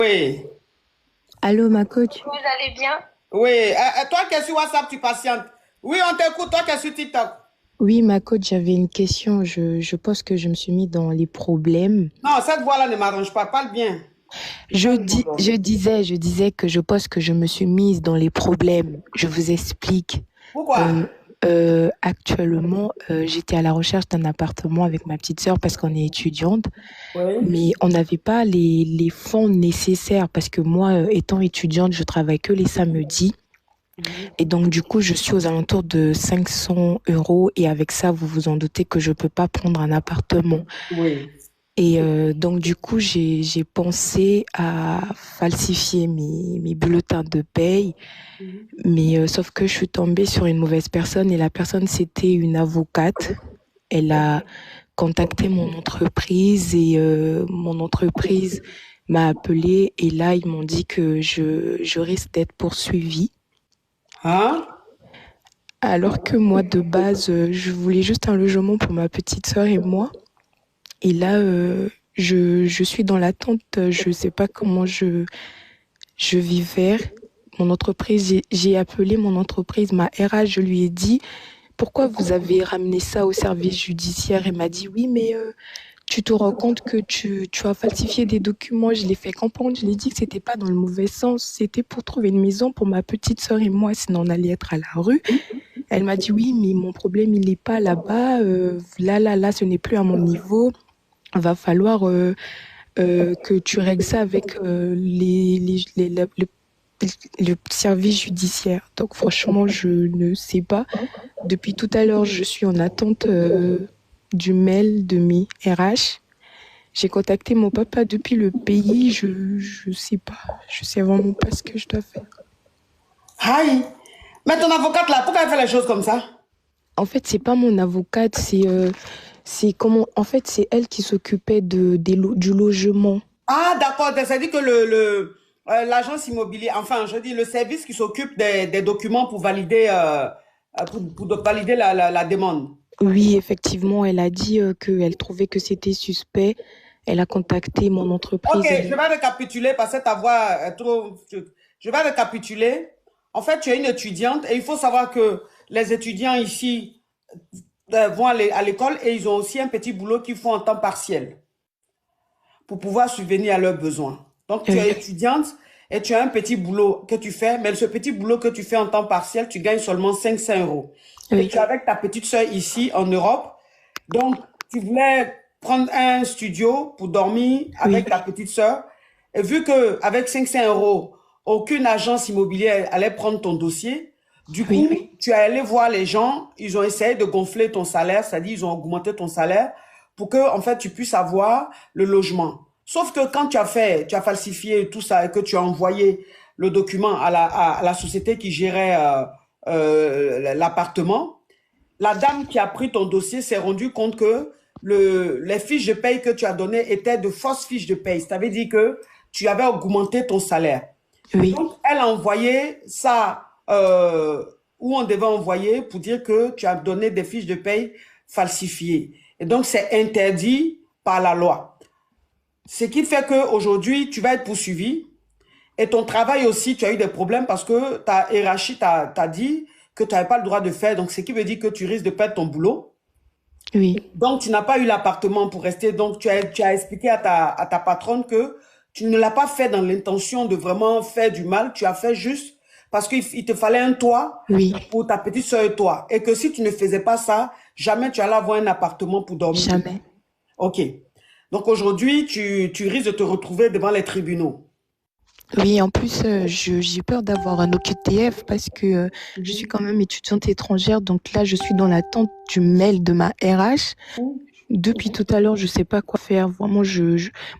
Oui, Allô, ma coach? Vous allez bien? oui. Toi qui es sur WhatsApp, tu patientes. Oui, on t'écoute. Toi qui es sur TikTok. Oui, ma coach, j'avais une question. Je pense que je me suis mis dans les problèmes. Non, cette voix-là ne m'arrange pas. Parle bien. Je disais que je pense que je me suis mise dans les problèmes. Je vous explique. Pourquoi? Euh, Actuellement, j'étais à la recherche d'un appartement avec ma petite sœur parce qu'on est étudiante, Oui. mais on n'avait pas les fonds nécessaires parce que moi, étant étudiante, je travaille que les samedis. Et donc, du coup, je suis aux alentours de 500 € et avec ça, vous vous en doutez que je peux pas prendre un appartement. Oui. Et donc, du coup, j'ai pensé à falsifier mes bulletins de paye, mais sauf que je suis tombée sur une mauvaise personne et la personne, c'était une avocate. Elle a contacté mon entreprise et mon entreprise m'a appelée et là, ils m'ont dit que je risque d'être poursuivie. Hein? Alors que moi, de base, je voulais juste un logement pour ma petite sœur et moi. Et là, je suis dans l'attente. Je ne sais pas comment je vais faire. Mon entreprise, j'ai appelé mon entreprise, ma RH, je lui ai dit, pourquoi vous avez ramené ça au service judiciaire? Elle m'a dit, oui, mais tu te rends compte que tu as falsifié des documents. Je l'ai fait comprendre. Je l'ai dit que c'était pas dans le mauvais sens. C'était pour trouver une maison pour ma petite sœur et moi, sinon on allait être à la rue. Elle m'a dit oui, mais mon problème, il n'est pas là-bas. Là, ce n'est plus à mon niveau. Va falloir que tu règles ça avec le service judiciaire. Donc franchement, je ne sais pas. Depuis tout à l'heure, je suis en attente du mail de mes RH. J'ai contacté mon papa depuis le pays. Je sais pas. Je sais vraiment pas ce que je dois faire. Aïe. Mais ton avocate là, pourquoi elle fait les choses comme ça? En fait, c'est pas mon avocate, c'est comment. En fait, c'est elle qui s'occupait du logement. Ah, d'accord. C'est-à-dire que l'agence immobilière, enfin, je dis le service qui s'occupe des documents pour valider, pour valider la demande. Oui, effectivement, elle a dit qu'elle trouvait que c'était suspect. Elle a contacté mon Ok, entreprise. je vais récapituler parce que ta voix est trop. Je vais récapituler. En fait, tu es une étudiante et il faut savoir que les étudiants ici vont à l'école et ils ont aussi un petit boulot qu'ils font en temps partiel pour pouvoir subvenir à leurs besoins. Donc, tu es Oui, étudiante et tu as un petit boulot que tu fais, mais ce petit boulot que tu fais en temps partiel, tu gagnes seulement 500 euros. Et oui, tu es avec ta petite soeur ici en Europe. Donc, tu voulais prendre un studio pour dormir oui, avec ta petite soeur. Et vu que avec 500 euros, aucune agence immobilière allait prendre ton dossier, du coup, oui, tu es allé voir les gens, ils ont essayé de gonfler ton salaire, c'est-à-dire ils ont augmenté ton salaire pour que, en fait, tu puisses avoir le logement. Sauf que quand tu as falsifié tout ça et que tu as envoyé le document à la société qui gérait l'appartement, la dame qui a pris ton dossier s'est rendue compte que les fiches de paye que tu as données étaient de fausses fiches de paye. Ça veut dire que tu avais augmenté ton salaire. Et oui, donc, elle a envoyé ça où on devait envoyer pour dire que tu as donné des fiches de paye falsifiées. Et donc, c'est interdit par la loi. Ce qui fait qu'aujourd'hui, tu vas être poursuivi. Et ton travail aussi, tu as eu des problèmes parce que ta hiérarchie t'a dit que tu n'avais pas le droit de faire. Donc, ce qui veut dire que tu risques de perdre ton boulot. oui. Donc, tu n'as pas eu l'appartement pour rester. Donc, tu as expliqué à ta patronne que tu ne l'as pas fait dans l'intention de vraiment faire du mal. Tu as fait juste parce qu'il te fallait un toit Oui. pour ta petite soeur et toi. Et que si tu ne faisais pas ça, jamais tu allais avoir un appartement pour dormir. Jamais. OK. Donc, aujourd'hui, tu risques de te retrouver devant les tribunaux. Oui, en plus, j'ai peur d'avoir un OQTF parce que je suis quand même étudiante étrangère. Donc là, je suis dans l'attente du mail de ma RH. Depuis tout à l'heure, je sais pas quoi faire. Vraiment,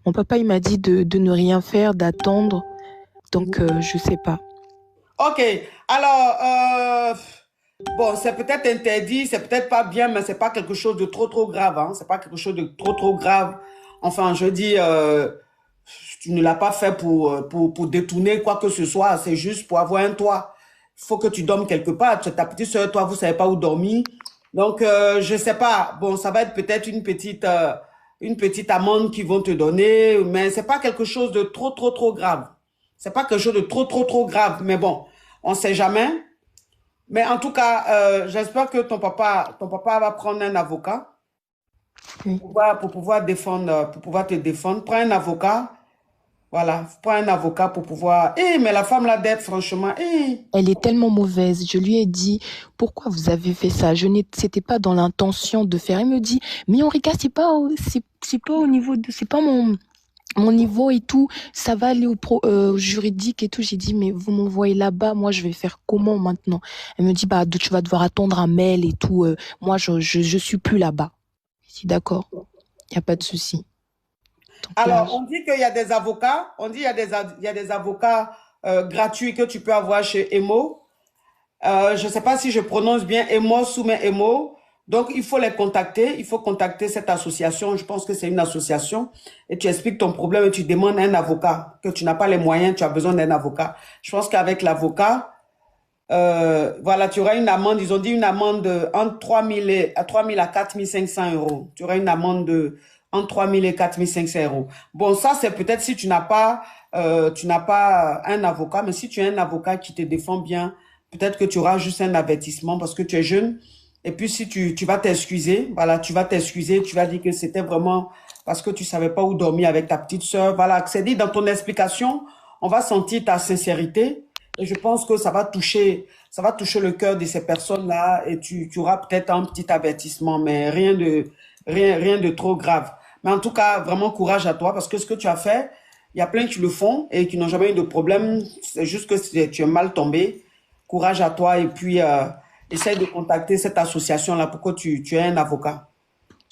mon papa, il m'a dit de ne rien faire, d'attendre. Donc, je sais pas. OK. Alors, bon, c'est peut-être interdit, c'est peut-être pas bien, mais c'est pas quelque chose de trop, trop grave, hein. C'est pas quelque chose de trop, trop grave. Enfin, je dis, tu ne l'as pas fait pour détourner quoi que ce soit. C'est juste pour avoir un toit. Il faut que tu dormes quelque part. Ta petite soeur, toi, vous savez pas où dormir. Donc, je sais pas. Bon, ça va être peut-être une petite une petite amende qu'ils vont te donner, mais c'est pas quelque chose de trop grave. C'est pas quelque chose de trop grave, mais bon, on sait jamais. Mais en tout cas, j'espère que ton papa va prendre un avocat Oui. pour pouvoir défendre, pour pouvoir te défendre. Prends un avocat, voilà, prends un avocat pour pouvoir. Eh, mais la femme là d'être, franchement, Elle est tellement mauvaise. Je lui ai dit, pourquoi vous avez fait ça? C'était pas dans l'intention de faire. Elle me dit, mais Henrika, c'est pas au niveau de, c'est pas mon niveau et tout. Ça va aller au juridique et tout. J'ai dit, mais vous m'envoyez là-bas. Moi, je vais faire comment maintenant? Elle me dit, bah, tu vas devoir attendre un mail et tout. Moi, je suis plus là-bas. Je dis, d'accord. Il n'y a pas de souci. Donc là, Alors, on dit qu'il y a des avocats, on dit il y a des avocats gratuits que tu peux avoir chez Emo. Je ne sais pas si je prononce bien Emo, Soumet Emo. Donc, il faut les contacter. Il faut contacter cette association. Je pense que c'est une association. Et tu expliques ton problème et tu demandes un avocat. Que tu n'as pas les moyens, tu as besoin d'un avocat. Je pense qu'avec l'avocat, voilà, tu auras une amende. Ils ont dit une amende entre 3 000 à 4 500 euros. Tu auras une amende de entre 3 000 et 4 500 euros. Bon, ça, c'est peut-être si tu n'as pas un avocat, mais si tu as un avocat qui te défend bien, peut-être que tu auras juste un avertissement parce que tu es jeune. Et puis, si tu vas t'excuser, voilà, tu vas t'excuser, tu vas dire que c'était vraiment parce que tu savais pas où dormir avec ta petite sœur. Voilà, c'est dit dans ton explication, on va sentir ta sincérité. Et je pense que ça va toucher le cœur de ces personnes-là et tu auras peut-être un petit avertissement, mais rien de trop grave. Mais en tout cas, vraiment courage à toi parce que ce que tu as fait, il y a plein qui le font et qui n'ont jamais eu de problème. C'est juste que tu es mal tombé. Courage à toi et puis essaye de contacter cette association-là pour que tu aies un avocat.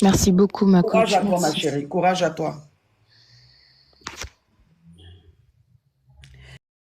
merci beaucoup, ma Courage coach. à toi, ma Merci. chérie. Courage à toi.